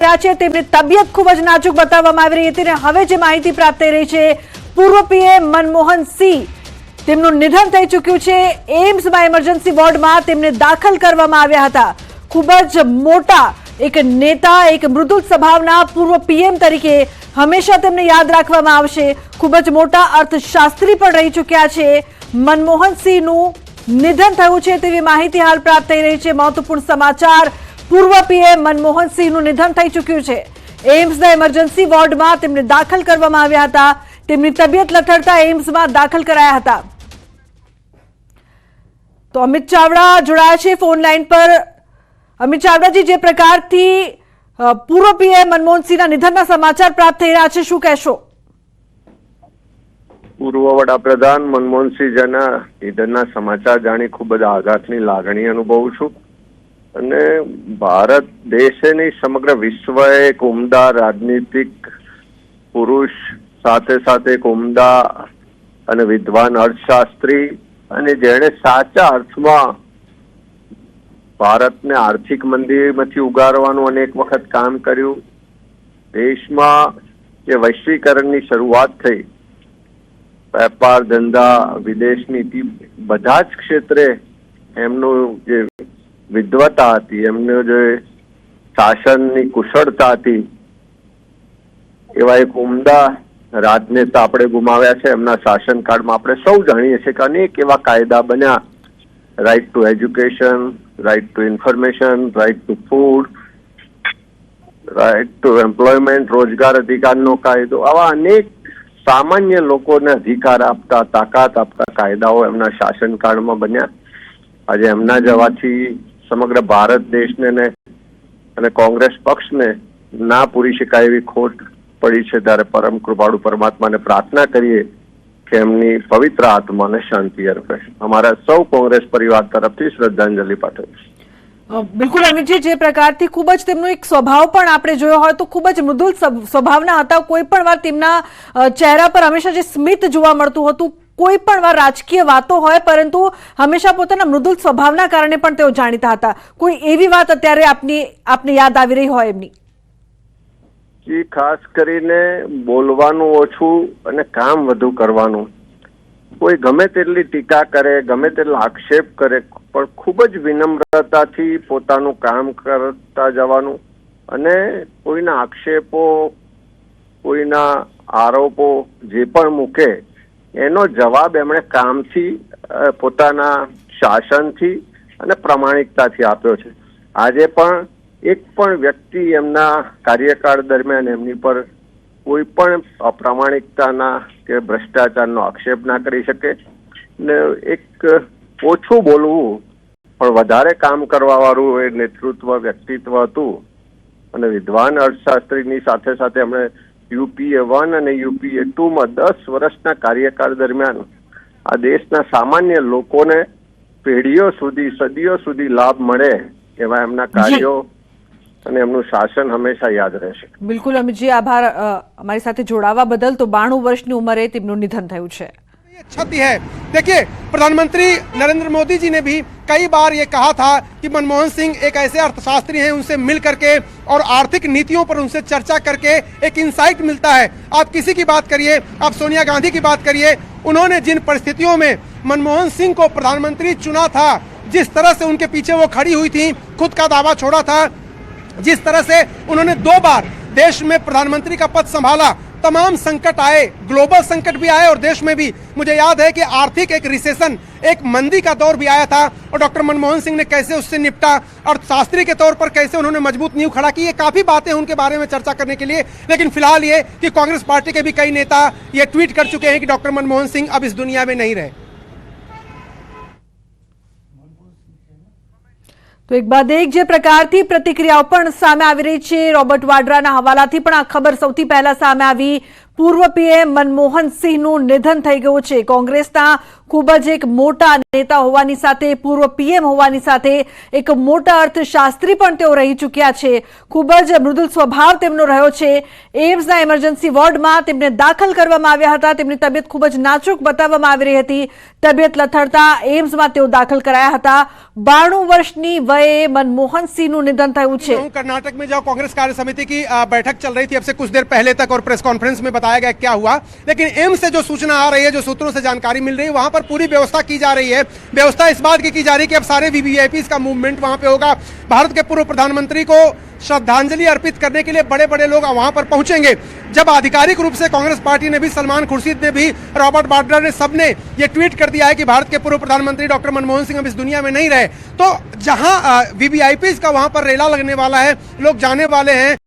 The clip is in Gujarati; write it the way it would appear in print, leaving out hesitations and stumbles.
તેમની તબિયત ખૂબ જ નાજુક બતાવવામાં આવી રહી હતી અને હવે જે માહિતી પ્રાપ્ત થઈ રહી છે પૂર્વ પીએમ મનમોહન સિંહ તેમનું નિધન થઈ ચૂક્યું છે। એમ્સમાં ઇમરજન્સી વોર્ડમાં તેમને દાખલ કરવામાં આવ્યા હતા। ખૂબ જ મોટા એક નેતા, એક મૃદુલ સ્વભાવના પૂર્વ પીએમ તરીકે હંમેશા તેમને યાદ રાખવામાં આવશે। ખૂબ જ મોટા અર્થશાસ્ત્રી પણ રહી ચૂક્યા છે। મનમોહન સિંહનું નિધન થયું છે તેવી માહિતી હાલ પ્રાપ્ત થઈ રહી છે। મહત્વપૂર્ણ સમાચાર, પૂર્વ પીએમ મનમોહન સિંહનું નિધન થઈ ચૂક્યું છે। એમ્સના ઇમરજન્સી વોર્ડમાં તેમને દાખલ કરવામાં આવ્યા હતા। તેમની તબિયત લથડતા એમ્સમાં દાખલ કરાયા હતા। તો અમિત ચાવડા જોડાયા છે ફોન લાઈન પર। અમિત ચાવડાજી, જે પ્રકારથી પૂર્વ પીએમ મનમોહન સિંહના નિધનના સમાચાર પ્રાપ્ત થઈ રહ્યા છે, શું કહેશો? પૂર્વ વડાપ્રધાન મનમોહનસિંહના નિધનના સમાચાર જાણી ખૂબ જ આઘાતની લાગણી અનુભવું છું અને ભારત દેશે નહીં સમગ્ર વિશ્વએ એક ઉમદા રાજનીતિક પુરુષ સાથે સાથે એક ઉમદા અને વિદ્વાન અર્થશાસ્ત્રી અને જેણે સાચા અર્થમાં ભારતને આર્થિક મંદીમાંથી ઉગારવાનું અનેક વખત કામ કર્યું। દેશમાં જે વૈશ્વિકરણની શરૂઆત થઈ, વેપાર ધંધા, વિદેશ નીતિ, બધા જ ક્ષેત્રે એમનું જે વિદ્વતા હતી, એમનું જે શાસનની કુશળતા હતી, એવા એક ઉમદા રાજનેતા આપણે ગુમાવ્યા છે। એમના શાસનકાળમાં આપણે સૌ જાણીએ છીએ કે અનેક એવા કાયદા બન્યા, right to education, right to information, right to food, right to employment, રોજગાર અધિકારનો કાયદો, આવા અનેક સામાન્ય લોકોને અધિકાર આપતા, તાકાત આપતા કાયદાઓ એમના શાસનકાળમાં બન્યા। આજે એમના જવાથી સમગ્ર ભારત દેશને અને કોંગ્રેસ પક્ષને ના પૂરી શકાય એવી ખોટ પડી છે। ત્યારે પરમ કૃપાળુ પરમાત્માને પ્રાર્થના કરીએ કે એમની પવિત્ર આત્માને શાંતિ અર્પે। અમારા સૌ કોંગ્રેસ પરિવાર તરફથી શ્રદ્ધાંજલિ પાઠવીશ। બિલકુલ અમિતજી, જે પ્રકારથી ખૂબ જ તેમનો એક સ્વભાવ પણ આપણે જોયો હોય તો ખૂબ જ મૃદુલ સ્વભાવના હતા। કોઈ પણ વાર તેમના ચહેરા પર હંમેશા જે સ્મિત જોવા મળતું હતું, કોઈ પણ વાર રાજકીય વાતો હોય પરંતુ હંમેશા પોતાના મૃદુલ સ્વભાવના કારણે પણ તેઓ જાણીતા હતા। કોઈ એવી વાત અત્યારે આપને યાદ આવી રહી હોય એમની? જી, ખાસ કરીને બોલવાનું ઓછું અને કામ વધુ કરવાનું। કોઈ ગમે તેટલી ટીકા કરે, ગમે તેટલો આક્ષેપ કરે, પણ ખૂબ જ વિનમ્રતાથી પોતાનું કામ કરતા જવાનું અને કોઈના આક્ષેપો, કોઈના આરોપો જે પણ મૂકે એનો જવાબ એમણે કામથી, પોતાના શાસનથી અને પ્રામાણિકતાથી આપ્યો છે। આજે પણ એક પણ વ્યક્તિ એમના કાર્યકાળ દરમિયાન એમની પર કોઈ પણ અપ્રામાણિકતાના કે ભ્રષ્ટાચારનો આક્ષેપ ના કરી શકે ને એક ઓછું બોલવું પણ વધારે કામ કરવા વાળું એ નેતૃત્વ વ્યક્તિત્વ હતું। અને વિદ્વાન અર્થશાસ્ત્રીની સાથે સાથે એમણે UPA 1 અને UPA 2માં 10 વર્ષના કાર્યકાળ દરમિયાન આ દેશના સામાન્ય લોકોને પેઢીઓ સુધી, સદીઓ સુધી લાભ મળે એવા એમના કાર્યો અને એમનું શાસન હંમેશા યાદ રહેશે। બિલકુલ અમિતજી, આભાર અમારી સાથે જોડાવા બદલ। તો 92 વર્ષની ઉંમરે તેમનું નિધન થયું છે। क्षति है। देखिए, प्रधानमंत्री नरेंद्र मोदी जी ने भी कई बार ये कहा था कि मनमोहन सिंह एक ऐसे अर्थशास्त्री हैं, उनसे मिल करके और आर्थिक नीतियों पर उनसे चर्चा करके एक इंसाइट मिलता है। आप किसी की बात करिए, आप सोनिया गांधी की बात करिए, उन्होंने जिन परिस्थितियों में मनमोहन सिंह को प्रधानमंत्री चुना था, जिस तरह से उनके पीछे वो खड़ी हुई थी, खुद का दावा छोड़ा था, जिस तरह से उन्होंने 2 बार देश में प्रधानमंत्री का पद संभाला, तमाम संकट आए, ग्लोबल संकट भी आए और देश में भी मुझे याद है कि आर्थिक एक रिसेशन, एक मंदी का दौर भी आया था और डॉक्टर मनमोहन सिंह ने कैसे उससे निपटा, अर्थशास्त्री के तौर पर कैसे उन्होंने मजबूत नींव खड़ा की। ये काफी बातें उनके बारे में चर्चा करने के लिए, लेकिन फिलहाल ये कि कांग्रेस पार्टी के भी कई नेता ये ट्वीट कर चुके हैं कि डॉक्टर मनमोहन सिंह अब इस दुनिया में नहीं रहे। તો એક બાદ એક જે પ્રકારથી પ્રતિક્રિયાઓ પણ સામે આવી રહી છે, રોબર્ટ વાડ્રાના હવાલાથી પણ આ ખબર સૌથી પહેલા સામે આવી। પૂર્વ પીએમ મનમોહન સિંહનું નિધન થઈ ગયું છે। કોંગ્રેસના ખૂબ જ એક મોટા નેતા હોવાની સાથે પૂર્વ પીએમ હોવાની સાથે એક મોટા અર્થશાસ્ત્રી પણ તેઓ રહી ચૂક્યા છે। ખૂબ જ મૃદુલ સ્વભાવ તેમનો રહ્યો છે। એમ્સના ઇમરજન્સી વોર્ડમાં તેમને દાખલ કરવામાં આવ્યા હતા। તેમની તબિયત ખૂબ જ નાજુક બતાવવામાં આવી રહી હતી। તબિયત લથડતા એમ્સમાં તેઓ દાખલ કરાયા હતા। 92 વર્ષની વયે મનમોહન સિંહનું નિધન થયું છે। कर्नाटक में जो कांग्रेस कार्य समिति की बैठक चल रही थी अब से कुछ देर पहले तक और प्रेस कॉन्फ्रेंस में बताया गया क्या हुआ, लेकिन एम्स से जो सूचना आ रही है, जो सूत्रों से जानकारी मिल रही है, वहां पर पूरी व्यवस्था की जा रही है। व्यवस्था इस बात की जा रही है कि अब सारे वीवीआईपी का मूवमेंट वहां पे होगा। भारत के पूर्व प्रधानमंत्री को श्रद्धांजलि अर्पित करने के लिए बड़े बड़े लोग वहां पर पहुंचेंगे। जब आधिकारिक रूप से कांग्रेस पार्टी ने भी, सलमान खुर्शीद ने भी, रॉबर्ट वाड्रा ने, सबने ये ट्वीट कर दिया है कि भारत के पूर्व प्रधानमंत्री डॉक्टर मनमोहन सिंह अब इस दुनिया में नहीं रहे, तो जहां वीवीआईपी का वहां पर रेला लगने वाला है, लोग जाने वाले हैं।